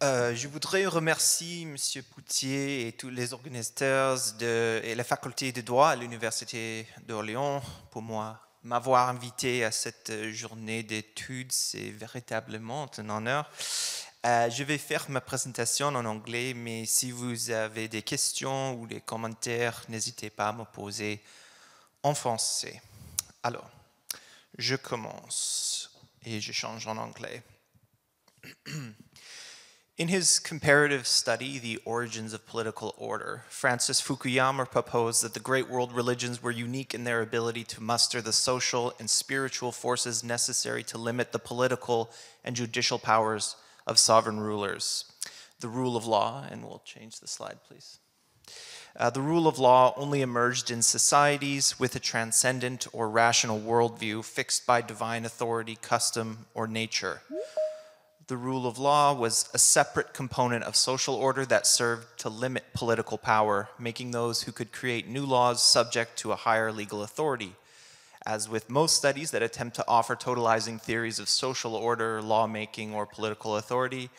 Je voudrais remercier M. Poutier et tous les organisateurs et la faculté de droit à l'Université d'Orléans pour m'avoir invité à cette journée d'études. C'est véritablement un honneur. Je vais faire ma présentation en anglais, mais si vous avez des questions ou des commentaires, n'hésitez pas à me poser en français. Alors, je commence et je change en anglais. In his comparative study, The Origins of Political Order, Francis Fukuyama proposed that the great world religions were unique in their ability to muster the social and spiritual forces necessary to limit the political and judicial powers of sovereign rulers. The rule of law, and we'll change the slide, please. The rule of law only emerged in societies with a transcendent or rational worldview fixed by divine authority, custom, or nature. The rule of law was a separate component of social order that served to limit political power, making those who could create new laws subject to a higher legal authority. As with most studies that attempt to offer totalizing theories of social order, lawmaking, or political authority,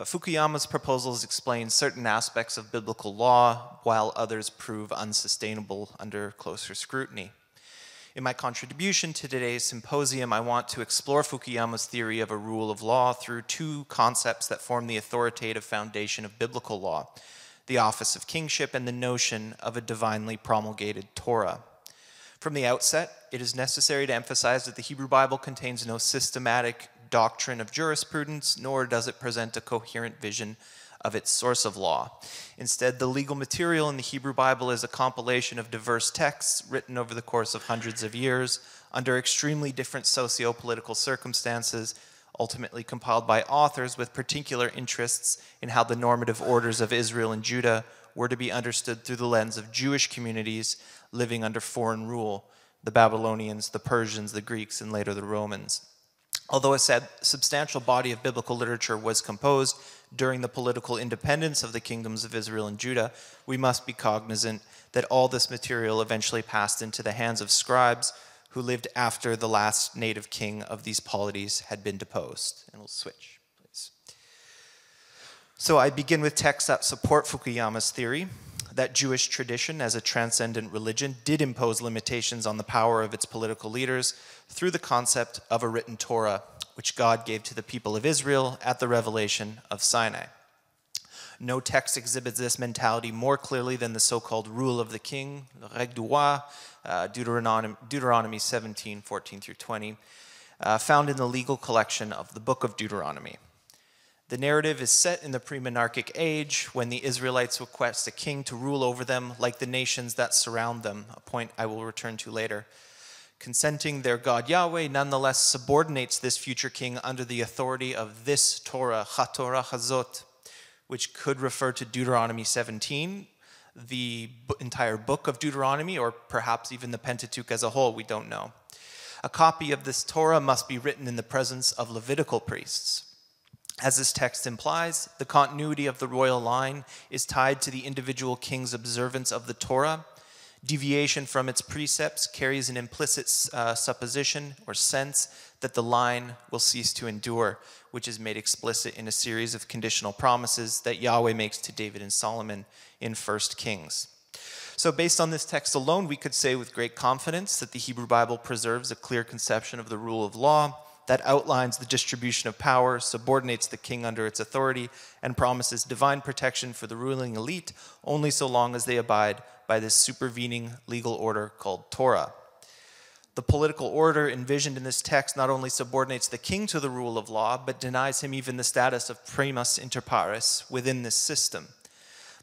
Fukuyama's proposals explain certain aspects of biblical law, while others prove unsustainable under closer scrutiny. In my contribution to today's symposium, I want to explore Fukuyama's theory of a rule of law through two concepts that form the authoritative foundation of biblical law: the office of kingship and the notion of a divinely promulgated Torah. From the outset, it is necessary to emphasize that the Hebrew Bible contains no systematic doctrine of jurisprudence, nor does it present a coherent vision of its source of law. Instead, the legal material in the Hebrew Bible is a compilation of diverse texts written over the course of hundreds of years under extremely different socio-political circumstances, ultimately compiled by authors with particular interests in how the normative orders of Israel and Judah were to be understood through the lens of Jewish communities living under foreign rule: the Babylonians, the Persians, the Greeks, and later the Romans. Although a substantial body of biblical literature was composed during the political independence of the kingdoms of Israel and Judah, we must be cognizant that all this material eventually passed into the hands of scribes who lived after the last native king of these polities had been deposed. And we'll switch, please. So I begin with texts that support Fukuyama's theory that Jewish tradition as a transcendent religion did impose limitations on the power of its political leaders through the concept of a written Torah, which God gave to the people of Israel at the revelation of Sinai. No text exhibits this mentality more clearly than the so-called rule of the king, the règle du roi, Deuteronomy 17, 14 through 20, found in the legal collection of the Book of Deuteronomy. The narrative is set in the pre-monarchic age when the Israelites request a king to rule over them like the nations that surround them, a point I will return to later. Consenting their God Yahweh nonetheless subordinates this future king under the authority of this Torah, HaTorah Hazot, which could refer to Deuteronomy 17, the entire book of Deuteronomy, or perhaps even the Pentateuch as a whole, we don't know. A copy of this Torah must be written in the presence of Levitical priests. As this text implies, the continuity of the royal line is tied to the individual king's observance of the Torah. Deviation from its precepts carries an implicit supposition or sense that the line will cease to endure, which is made explicit in a series of conditional promises that Yahweh makes to David and Solomon in 1 Kings. So based on this text alone, we could say with great confidence that the Hebrew Bible preserves a clear conception of the rule of law that outlines the distribution of power, subordinates the king under its authority, and promises divine protection for the ruling elite only so long as they abide by this supervening legal order called Torah. The political order envisioned in this text not only subordinates the king to the rule of law, but denies him even the status of primus inter pares within this system.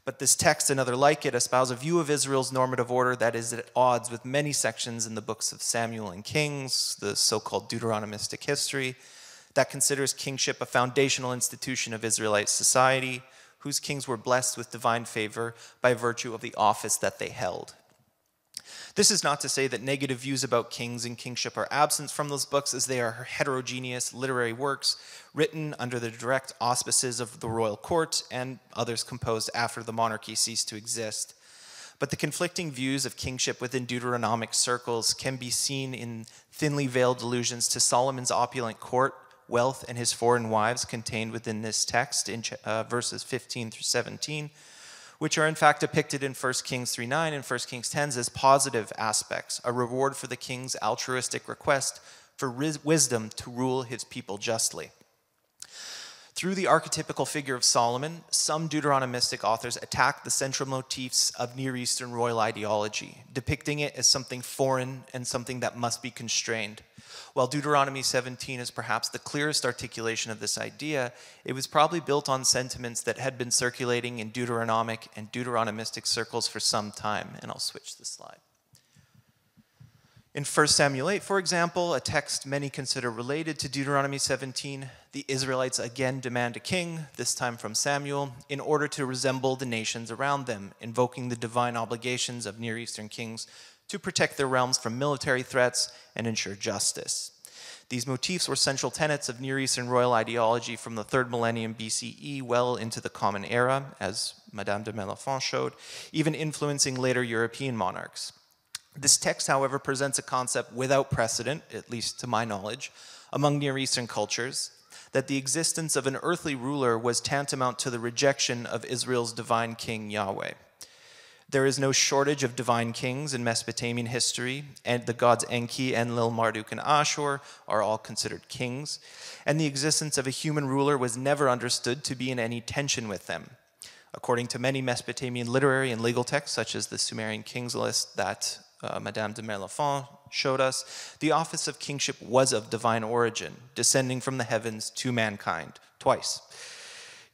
But this text and other like it espouse a view of Israel's normative order that is at odds with many sections in the books of Samuel and Kings, the so-called Deuteronomistic history, that considers kingship a foundational institution of Israelite society, whose kings were blessed with divine favor by virtue of the office that they held. This is not to say that negative views about kings and kingship are absent from those books, as they are heterogeneous literary works written under the direct auspices of the royal court and others composed after the monarchy ceased to exist. But the conflicting views of kingship within Deuteronomic circles can be seen in thinly veiled allusions to Solomon's opulent court, wealth, and his foreign wives contained within this text in verses 15 through 17, which are in fact depicted in 1 Kings 3:9 and 1 Kings 10 as positive aspects, a reward for the king's altruistic request for wisdom to rule his people justly. Through the archetypical figure of Solomon, some Deuteronomistic authors attack the central motifs of Near Eastern royal ideology, depicting it as something foreign and something that must be constrained. While Deuteronomy 17 is perhaps the clearest articulation of this idea, it was probably built on sentiments that had been circulating in Deuteronomic and Deuteronomistic circles for some time. And I'll switch the slide. In 1 Samuel 8, for example, a text many consider related to Deuteronomy 17, the Israelites again demand a king, this time from Samuel, in order to resemble the nations around them, invoking the divine obligations of Near Eastern kings to protect their realms from military threats and ensure justice. These motifs were central tenets of Near Eastern royal ideology from the 3rd millennium BCE well into the Common Era, as Madame de Mellefont showed, even influencing later European monarchs. This text, however, presents a concept without precedent, at least to my knowledge, among Near Eastern cultures, that the existence of an earthly ruler was tantamount to the rejection of Israel's divine king, Yahweh. There is no shortage of divine kings in Mesopotamian history, and the gods Enki, Enlil, Marduk, and Ashur are all considered kings, and the existence of a human ruler was never understood to be in any tension with them. According to many Mesopotamian literary and legal texts, such as the Sumerian Kings List that Madame de Mellefont showed us, the office of kingship was of divine origin, descending from the heavens to mankind, twice.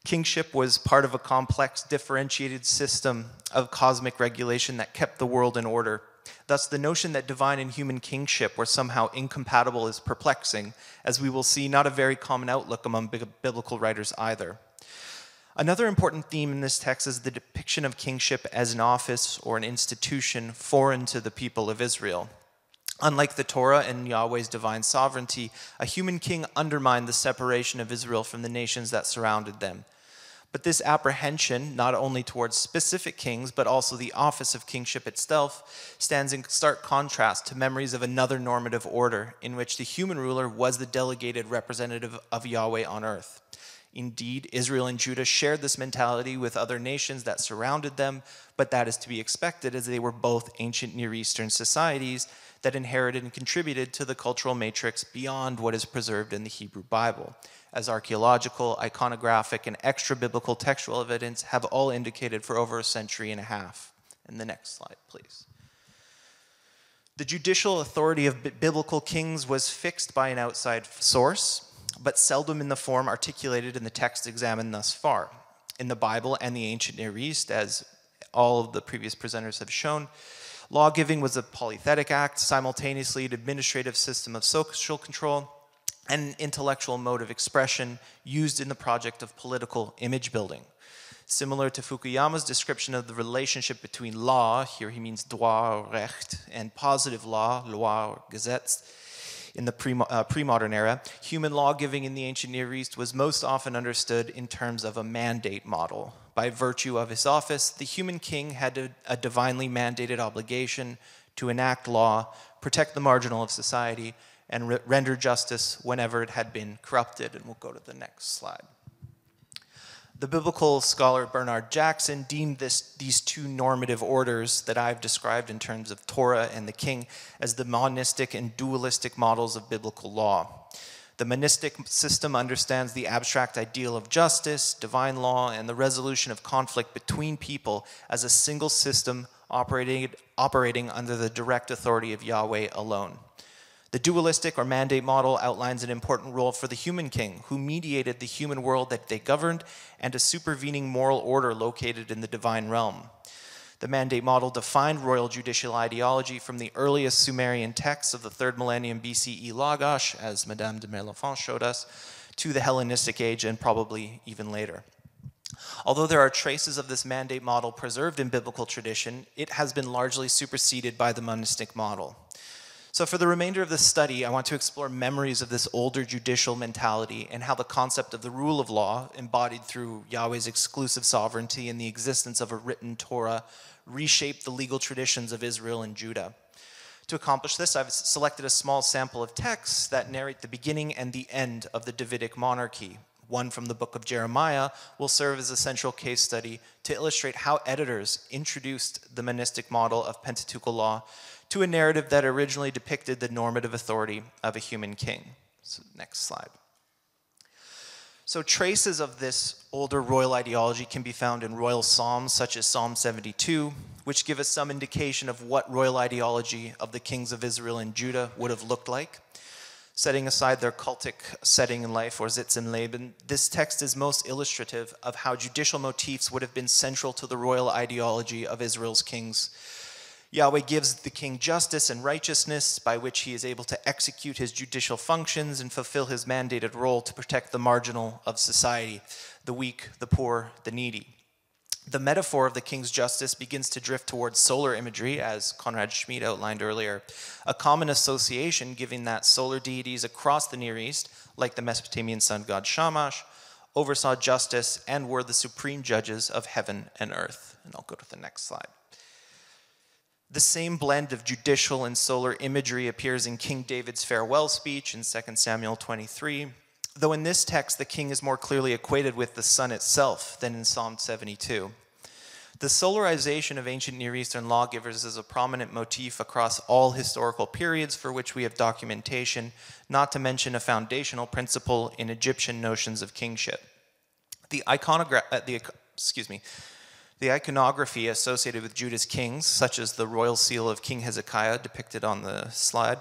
Kingship was part of a complex, differentiated system of cosmic regulation that kept the world in order. Thus, the notion that divine and human kingship were somehow incompatible is perplexing, as we will see not a very common outlook among biblical writers either. Another important theme in this text is the depiction of kingship as an office or an institution foreign to the people of Israel. Unlike the Torah and Yahweh's divine sovereignty, a human king undermined the separation of Israel from the nations that surrounded them. But this apprehension, not only towards specific kings, but also the office of kingship itself, stands in stark contrast to memories of another normative order in which the human ruler was the delegated representative of Yahweh on earth. Indeed, Israel and Judah shared this mentality with other nations that surrounded them, but that is to be expected as they were both ancient Near Eastern societies that inherited and contributed to the cultural matrix beyond what is preserved in the Hebrew Bible, as archaeological, iconographic, and extra-biblical textual evidence have all indicated for over a century and a half. And the next slide, please. The judicial authority of biblical kings was fixed by an outside source, but seldom in the form articulated in the text examined thus far. In the Bible and the ancient Near East, as all of the previous presenters have shown, law-giving was a polythetic act, simultaneously an administrative system of social control, and an intellectual mode of expression used in the project of political image building. Similar to Fukuyama's description of the relationship between law, here he means droit or recht, and positive law, loi or Gesetz, in the pre-modern era, human law-giving in the ancient Near East was most often understood in terms of a mandate model. By virtue of his office, the human king had a divinely mandated obligation to enact law, protect the marginal of society, and render justice whenever it had been corrupted. And we'll go to the next slide. The biblical scholar Bernard Jackson deemed these two normative orders that I've described in terms of Torah and the king as the monistic and dualistic models of biblical law. The monistic system understands the abstract ideal of justice, divine law, and the resolution of conflict between people as a single system operating under the direct authority of Yahweh alone. The dualistic or mandate model outlines an important role for the human king, who mediated the human world that they governed and a supervening moral order located in the divine realm. The mandate model defined royal judicial ideology from the earliest Sumerian texts of the 3rd millennium BCE Lagash, as Madame de Mellefont showed us, to the Hellenistic age and probably even later. Although there are traces of this mandate model preserved in biblical tradition, it has been largely superseded by the monistic model. So for the remainder of this study, I want to explore memories of this older judicial mentality and how the concept of the rule of law, embodied through Yahweh's exclusive sovereignty and the existence of a written Torah, reshaped the legal traditions of Israel and Judah. To accomplish this, I've selected a small sample of texts that narrate the beginning and the end of the Davidic monarchy. One from the book of Jeremiah will serve as a central case study to illustrate how editors introduced the monistic model of Pentateuchal law to a narrative that originally depicted the normative authority of a human king. So, next slide. So traces of this older royal ideology can be found in royal psalms such as Psalm 72, which give us some indication of what royal ideology of the kings of Israel and Judah would have looked like. Setting aside their cultic setting in life, or Sitz im Leben, this text is most illustrative of how judicial motifs would have been central to the royal ideology of Israel's kings. Yahweh gives the king justice and righteousness by which he is able to execute his judicial functions and fulfill his mandated role to protect the marginal of society, the weak, the poor, the needy. The metaphor of the king's justice begins to drift towards solar imagery, as Conrad Schmid outlined earlier, a common association given that solar deities across the Near East, like the Mesopotamian sun god Shamash, oversaw justice and were the supreme judges of heaven and earth. And I'll go to the next slide. The same blend of judicial and solar imagery appears in King David's farewell speech in 2 Samuel 23, though in this text the king is more clearly equated with the sun itself than in Psalm 72. The solarization of ancient Near Eastern lawgivers is a prominent motif across all historical periods for which we have documentation, not to mention a foundational principle in Egyptian notions of kingship. The iconography associated with Judah's kings, such as the royal seal of King Hezekiah depicted on the slide,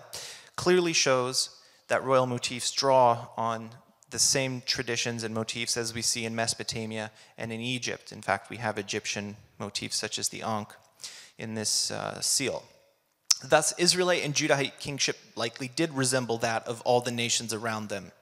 clearly shows that royal motifs draw on the same traditions and motifs as we see in Mesopotamia and in Egypt. In fact, we have Egyptian motifs such as the Ankh in this seal. Thus, Israelite and Judahite kingship likely did resemble that of all the nations around them.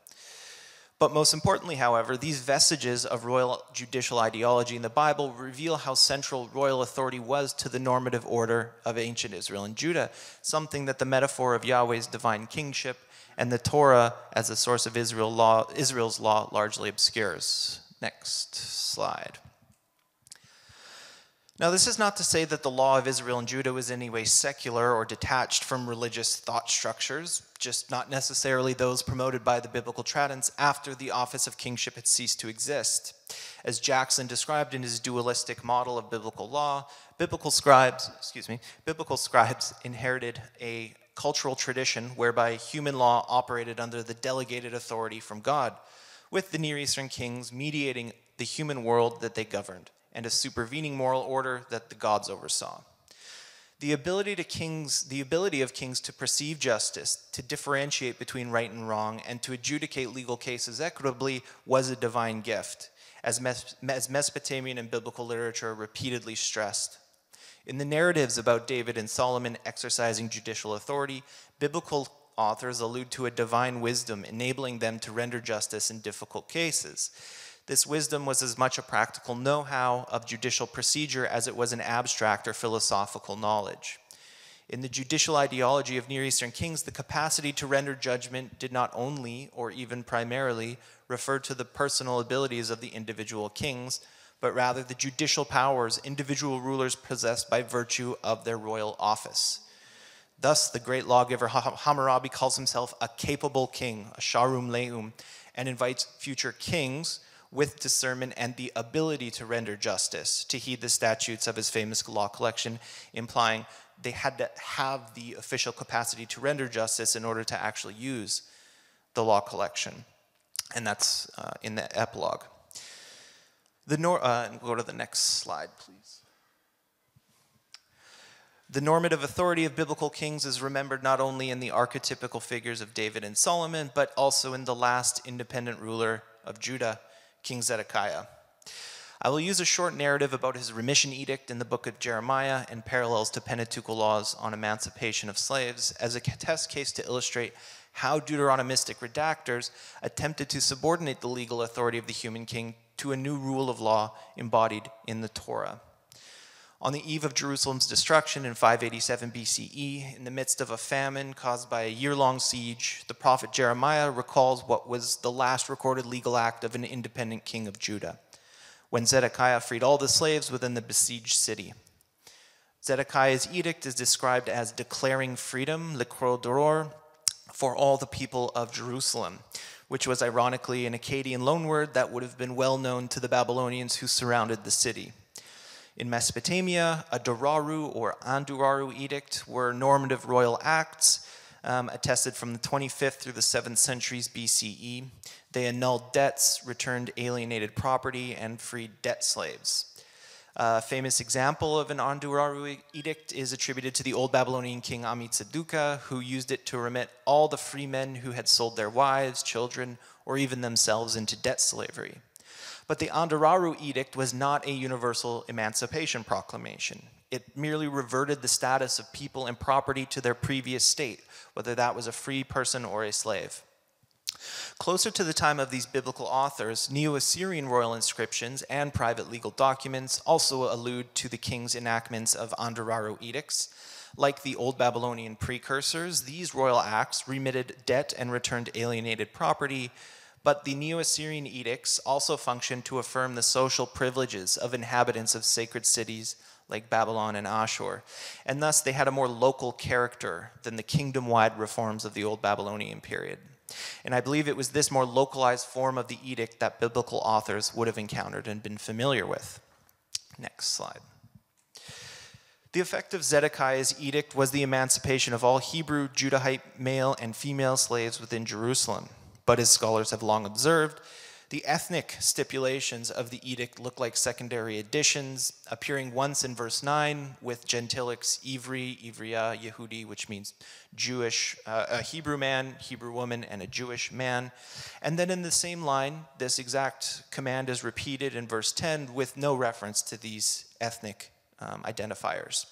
But most importantly, however, these vestiges of royal judicial ideology in the Bible reveal how central royal authority was to the normative order of ancient Israel and Judah, something that the metaphor of Yahweh's divine kingship and the Torah as a source of Israel's law largely obscures. Next slide. Now, this is not to say that the law of Israel and Judah was in any way secular or detached from religious thought structures, just not necessarily those promoted by the biblical traditions after the office of kingship had ceased to exist. As Jackson described in his dualistic model of biblical law, biblical scribes inherited a cultural tradition whereby human law operated under the delegated authority from God, with the Near Eastern kings mediating the human world that they governed, and a supervening moral order that the gods oversaw. The ability of kings to perceive justice, to differentiate between right and wrong, and to adjudicate legal cases equitably was a divine gift, as Mesopotamian and biblical literature repeatedly stressed. In the narratives about David and Solomon exercising judicial authority, biblical authors allude to a divine wisdom enabling them to render justice in difficult cases. This wisdom was as much a practical know-how of judicial procedure as it was an abstract or philosophical knowledge. In the judicial ideology of Near Eastern kings, the capacity to render judgment did not only, or even primarily, refer to the personal abilities of the individual kings, but rather the judicial powers individual rulers possessed by virtue of their royal office. Thus, the great lawgiver Hammurabi calls himself a capable king, a sharum leum, and invites future kings with discernment and the ability to render justice to heed the statutes of his famous law collection, implying they had to have the official capacity to render justice in order to actually use the law collection. And that's in the epilogue. Go to the next slide, please. The normative authority of biblical kings is remembered not only in the archetypical figures of David and Solomon, but also in the last independent ruler of Judah, King Zedekiah. I will use a short narrative about his remission edict in the book of Jeremiah and parallels to Pentateuchal laws on emancipation of slaves as a test case to illustrate how Deuteronomistic redactors attempted to subordinate the legal authority of the human king to a new rule of law embodied in the Torah. On the eve of Jerusalem's destruction in 587 BCE, in the midst of a famine caused by a year-long siege, the prophet Jeremiah recalls what was the last recorded legal act of an independent king of Judah, when Zedekiah freed all the slaves within the besieged city. Zedekiah's edict is described as declaring freedom, l'krodor, for all the people of Jerusalem, which was ironically an Akkadian loanword that would have been well known to the Babylonians who surrounded the city. In Mesopotamia, a Doraru or Anduraru edict were normative royal acts attested from the 25th through the 7th centuries BCE. They annulled debts, returned alienated property, and freed debt slaves. A famous example of an Anduraru edict is attributed to the old Babylonian king Amitsaduka, who used it to remit all the free men who had sold their wives, children, or even themselves into debt slavery. But the Anduraru edict was not a universal emancipation proclamation. It merely reverted the status of people and property to their previous state, whether that was a free person or a slave. Closer to the time of these biblical authors, Neo-Assyrian royal inscriptions and private legal documents also allude to the king's enactments of Anduraru edicts. Like the old Babylonian precursors, these royal acts remitted debt and returned alienated property, but the Neo-Assyrian edicts also functioned to affirm the social privileges of inhabitants of sacred cities like Babylon and Ashur, and thus they had a more local character than the kingdom-wide reforms of the old Babylonian period. And I believe it was this more localized form of the edict that biblical authors would have encountered and been familiar with. Next slide. The effect of Zedekiah's edict was the emancipation of all Hebrew, Judahite, male and female slaves within Jerusalem. But as scholars have long observed, the ethnic stipulations of the edict look like secondary additions, appearing once in verse 9 with gentilics Ivri, Ivriya, Yehudi, which means Jewish, a Hebrew man, Hebrew woman, and a Jewish man. And then in the same line, this exact command is repeated in verse 10 with no reference to these ethnic identifiers.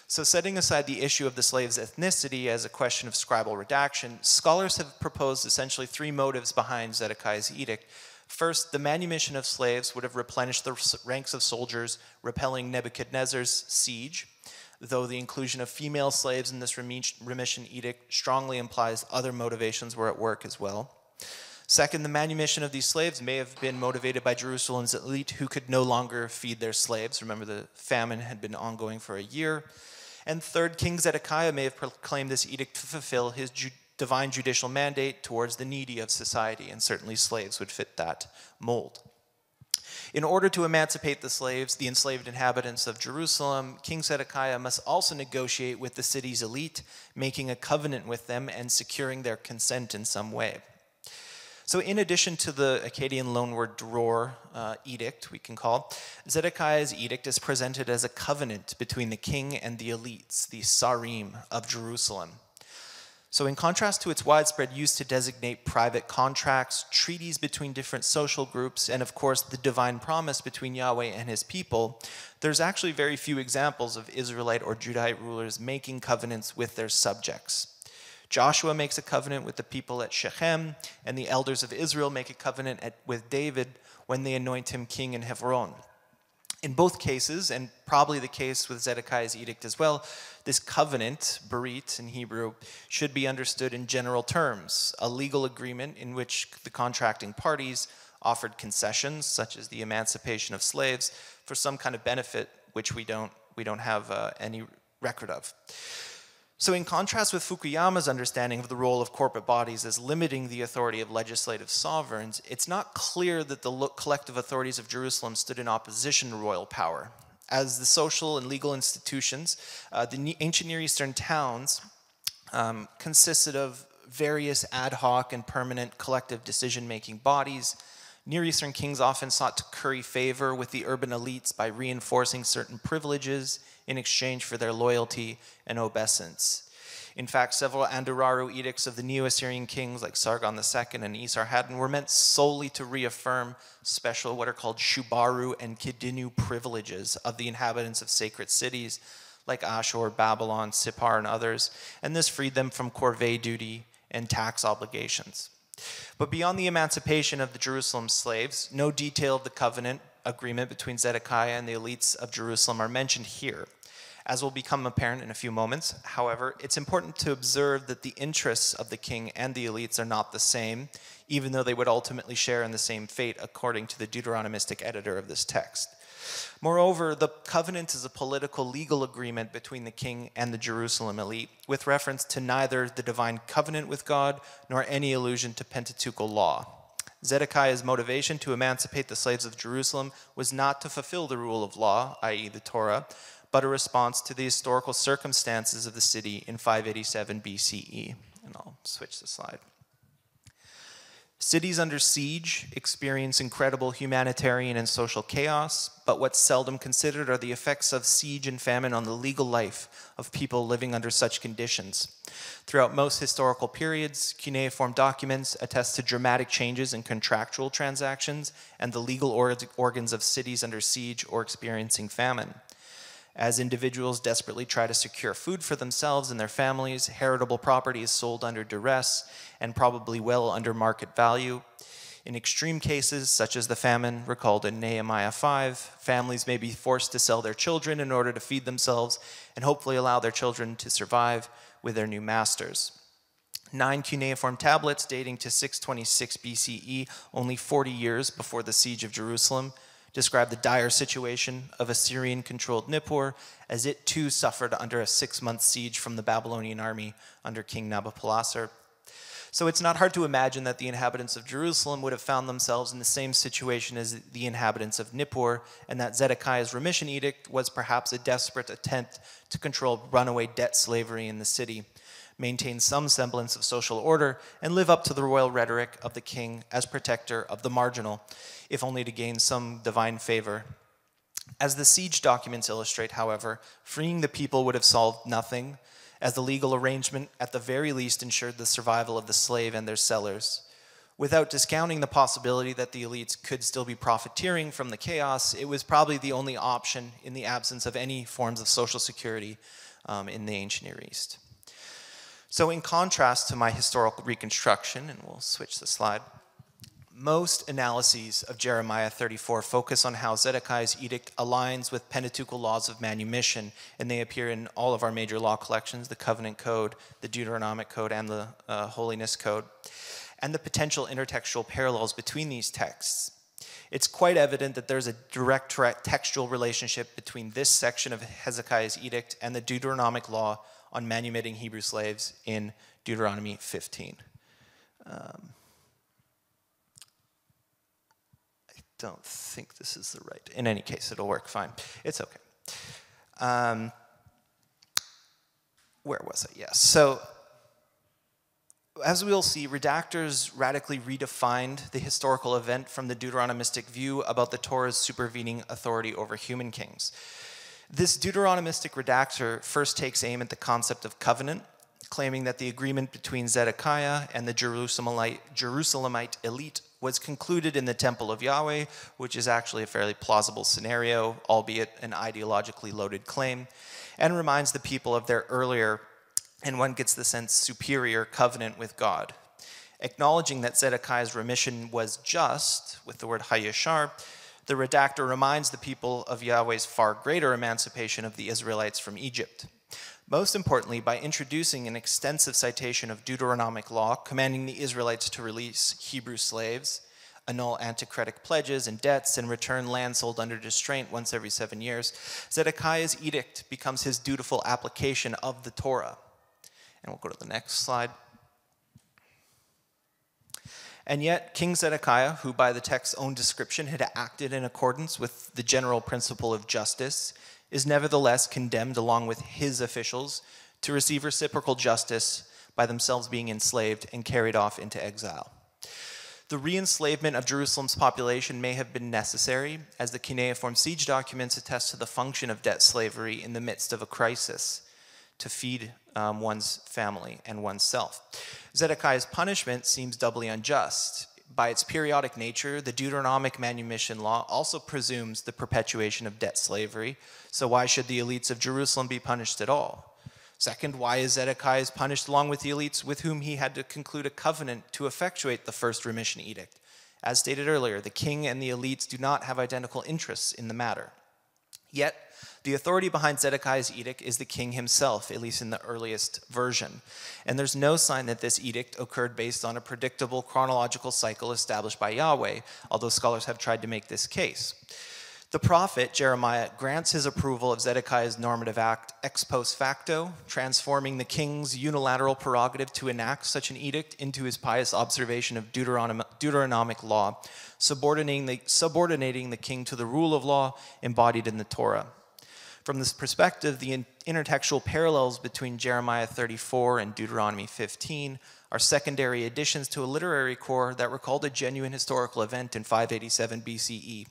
So setting aside the issue of the slave's ethnicity as a question of scribal redaction, scholars have proposed essentially three motives behind Zedekiah's edict. First, the manumission of slaves would have replenished the ranks of soldiers, repelling Nebuchadnezzar's siege, though the inclusion of female slaves in this remission edict strongly implies other motivations were at work as well. Second, the manumission of these slaves may have been motivated by Jerusalem's elite who could no longer feed their slaves. Remember, the famine had been ongoing for a year. And third, King Zedekiah may have proclaimed this edict to fulfill his divine judicial mandate towards the needy of society, and certainly slaves would fit that mold. In order to emancipate the slaves, the enslaved inhabitants of Jerusalem, King Zedekiah must also negotiate with the city's elite, making a covenant with them and securing their consent in some way. So in addition to the Akkadian loanword dror edict, we can call, Zedekiah's edict is presented as a covenant between the king and the elites, the sarim of Jerusalem. So in contrast to its widespread use to designate private contracts, treaties between different social groups, and of course the divine promise between Yahweh and his people, there's actually very few examples of Israelite or Judahite rulers making covenants with their subjects. Joshua makes a covenant with the people at Shechem, and the elders of Israel make a covenant with David when they anoint him king in Hebron. In both cases, and probably the case with Zedekiah's edict as well, this covenant, berit in Hebrew, should be understood in general terms, a legal agreement in which the contracting parties offered concessions, such as the emancipation of slaves, for some kind of benefit which we don't have any record of. So in contrast with Fukuyama's understanding of the role of corporate bodies as limiting the authority of legislative sovereigns, it's not clear that the collective authorities of Jerusalem stood in opposition to royal power. As the social and legal institutions, the ancient Near Eastern towns consisted of various ad hoc and permanent collective decision-making bodies. Near Eastern kings often sought to curry favor with the urban elites by reinforcing certain privileges in exchange for their loyalty and obeisance. In fact, several Anduraru edicts of the Neo-Assyrian kings like Sargon II and Esarhaddon were meant solely to reaffirm special what are called Shubaru and Kidinu privileges of the inhabitants of sacred cities like Ashur, Babylon, Sippar, and others, and this freed them from corvée duty and tax obligations. But beyond the emancipation of the Jerusalem slaves, no detail of the covenant agreement between Zedekiah and the elites of Jerusalem are mentioned here. As will become apparent in a few moments, however, it's important to observe that the interests of the king and the elites are not the same, even though they would ultimately share in the same fate according to the Deuteronomistic editor of this text. Moreover, the covenant is a political legal agreement between the king and the Jerusalem elite, with reference to neither the divine covenant with God nor any allusion to Pentateuchal law. Zedekiah's motivation to emancipate the slaves of Jerusalem was not to fulfill the rule of law, i.e. the Torah, but a response to the historical circumstances of the city in 587 BCE. And I'll switch the slide. Cities under siege experience incredible humanitarian and social chaos, but what's seldom considered are the effects of siege and famine on the legal life of people living under such conditions. Throughout most historical periods, cuneiform documents attest to dramatic changes in contractual transactions and the legal organs of cities under siege or experiencing famine. As individuals desperately try to secure food for themselves and their families, heritable property is sold under duress and probably well under market value. In extreme cases, such as the famine recalled in Nehemiah 5, families may be forced to sell their children in order to feed themselves and hopefully allow their children to survive with their new masters. 9 cuneiform tablets dating to 626 BCE, only 40 years before the siege of Jerusalem, describe the dire situation of Assyrian-controlled Nippur, as it too suffered under a 6-month siege from the Babylonian army under King Nabopolassar. So it's not hard to imagine that the inhabitants of Jerusalem would have found themselves in the same situation as the inhabitants of Nippur, and that Zedekiah's remission edict was perhaps a desperate attempt to control runaway debt slavery in the city, maintain some semblance of social order, and live up to the royal rhetoric of the king as protector of the marginal, if only to gain some divine favor. As the siege documents illustrate, however, freeing the people would have solved nothing, as the legal arrangement at the very least ensured the survival of the slave and their sellers. Without discounting the possibility that the elites could still be profiteering from the chaos, it was probably the only option in the absence of any forms of social security in the ancient Near East. So in contrast to my historical reconstruction, and we'll switch the slide, most analyses of Jeremiah 34 focus on how Zedekiah's edict aligns with Pentateuchal laws of manumission, and they appear in all of our major law collections, the Covenant Code, the Deuteronomic Code, and the Holiness Code, and the potential intertextual parallels between these texts. It's quite evident that there's a direct textual relationship between this section of Hezekiah's edict and the Deuteronomic law on manumitting Hebrew slaves in Deuteronomy 15. I don't think this is the right. In any case, it'll work fine. It's okay. Where was I? Yes. So, as we'll see, redactors radically redefined the historical event from the Deuteronomistic view about the Torah's supervening authority over human kings. This Deuteronomistic redactor first takes aim at the concept of covenant, claiming that the agreement between Zedekiah and the Jerusalemite elite was concluded in the temple of Yahweh, which is actually a fairly plausible scenario, albeit an ideologically loaded claim, and reminds the people of their earlier, and one gets the sense, superior covenant with God. Acknowledging that Zedekiah's remission was just, with the word hayashar, the redactor reminds the people of Yahweh's far greater emancipation of the Israelites from Egypt. Most importantly, by introducing an extensive citation of Deuteronomic law commanding the Israelites to release Hebrew slaves, annul antichretic pledges and debts, and return land sold under distraint once every 7 years, Zedekiah's edict becomes his dutiful application of the Torah. And we'll go to the next slide. And yet, King Zedekiah, who by the text's own description had acted in accordance with the general principle of justice, is nevertheless condemned along with his officials to receive reciprocal justice by themselves being enslaved and carried off into exile. The re-enslavement of Jerusalem's population may have been necessary, as the cuneiform siege documents attest to the function of debt slavery in the midst of a crisis to feed one's family and oneself. Zedekiah's punishment seems doubly unjust. By its periodic nature, the Deuteronomic manumission law also presumes the perpetuation of debt slavery, so why should the elites of Jerusalem be punished at all? Second, why is Zedekiah punished along with the elites with whom he had to conclude a covenant to effectuate the first remission edict? As stated earlier, the king and the elites do not have identical interests in the matter. Yet, the authority behind Zedekiah's edict is the king himself, at least in the earliest version. And there's no sign that this edict occurred based on a predictable chronological cycle established by Yahweh, although scholars have tried to make this case. The prophet, Jeremiah, grants his approval of Zedekiah's normative act ex post facto, transforming the king's unilateral prerogative to enact such an edict into his pious observation of Deuteronomic law, subordinating the king to the rule of law embodied in the Torah. From this perspective, the intertextual parallels between Jeremiah 34 and Deuteronomy 15 are secondary additions to a literary core that recalled a genuine historical event in 587 BCE.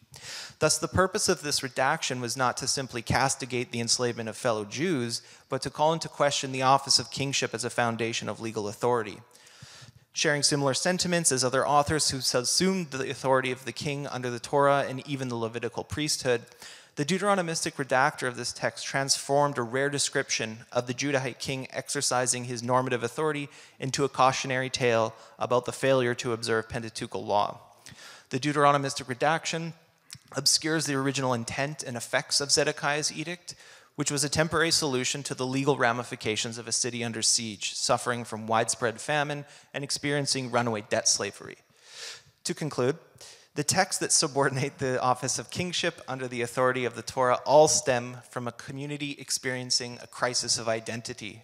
Thus, the purpose of this redaction was not to simply castigate the enslavement of fellow Jews, but to call into question the office of kingship as a foundation of legal authority. Sharing similar sentiments as other authors who subsumed the authority of the king under the Torah and even the Levitical priesthood, the Deuteronomistic redactor of this text transformed a rare description of the Judahite king exercising his normative authority into a cautionary tale about the failure to observe Pentateuchal law. The Deuteronomistic redaction obscures the original intent and effects of Zedekiah's edict, which was a temporary solution to the legal ramifications of a city under siege, suffering from widespread famine and experiencing runaway debt slavery. To conclude, the texts that subordinate the office of kingship under the authority of the Torah all stem from a community experiencing a crisis of identity.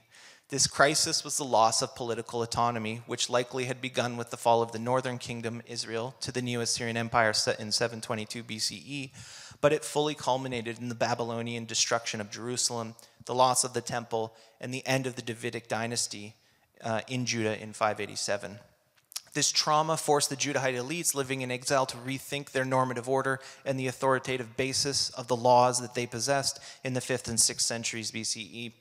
This crisis was the loss of political autonomy, which likely had begun with the fall of the northern kingdom, Israel, to the Neo-Assyrian Empire set in 722 BCE, but it fully culminated in the Babylonian destruction of Jerusalem, the loss of the temple, and the end of the Davidic dynasty in Judah in 587. This trauma forced the Judahite elites living in exile to rethink their normative order and the authoritative basis of the laws that they possessed in the 5th and 6th centuries BCE.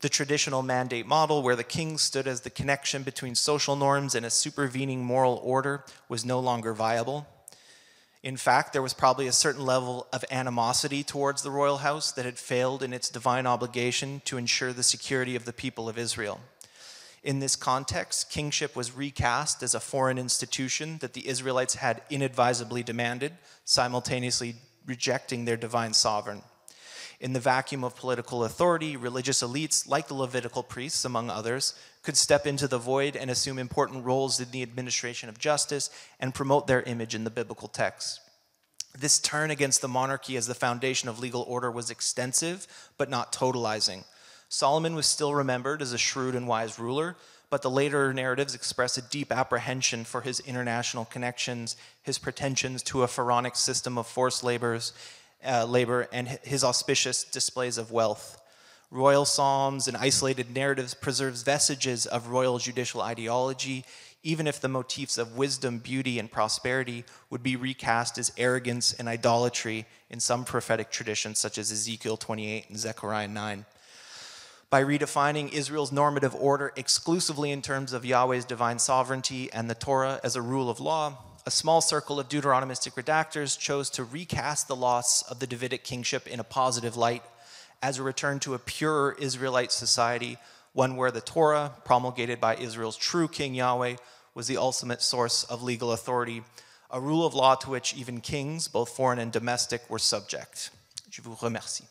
The traditional mandate model, where the king stood as the connection between social norms and a supervening moral order, was no longer viable. In fact, there was probably a certain level of animosity towards the royal house that had failed in its divine obligation to ensure the security of the people of Israel. In this context, kingship was recast as a foreign institution that the Israelites had inadvisably demanded, simultaneously rejecting their divine sovereign. In the vacuum of political authority, religious elites, like the Levitical priests, among others, could step into the void and assume important roles in the administration of justice and promote their image in the biblical text. This turn against the monarchy as the foundation of legal order was extensive, but not totalizing. Solomon was still remembered as a shrewd and wise ruler, but the later narratives express a deep apprehension for his international connections, his pretensions to a pharaonic system of forced labor, and his auspicious displays of wealth. Royal psalms and isolated narratives preserves vestiges of royal judicial ideology, even if the motifs of wisdom, beauty, and prosperity would be recast as arrogance and idolatry in some prophetic traditions such as Ezekiel 28 and Zechariah 9. By redefining Israel's normative order exclusively in terms of Yahweh's divine sovereignty and the Torah as a rule of law, a small circle of Deuteronomistic redactors chose to recast the loss of the Davidic kingship in a positive light as a return to a purer Israelite society, one where the Torah, promulgated by Israel's true king Yahweh, was the ultimate source of legal authority, a rule of law to which even kings, both foreign and domestic, were subject. Je vous remercie.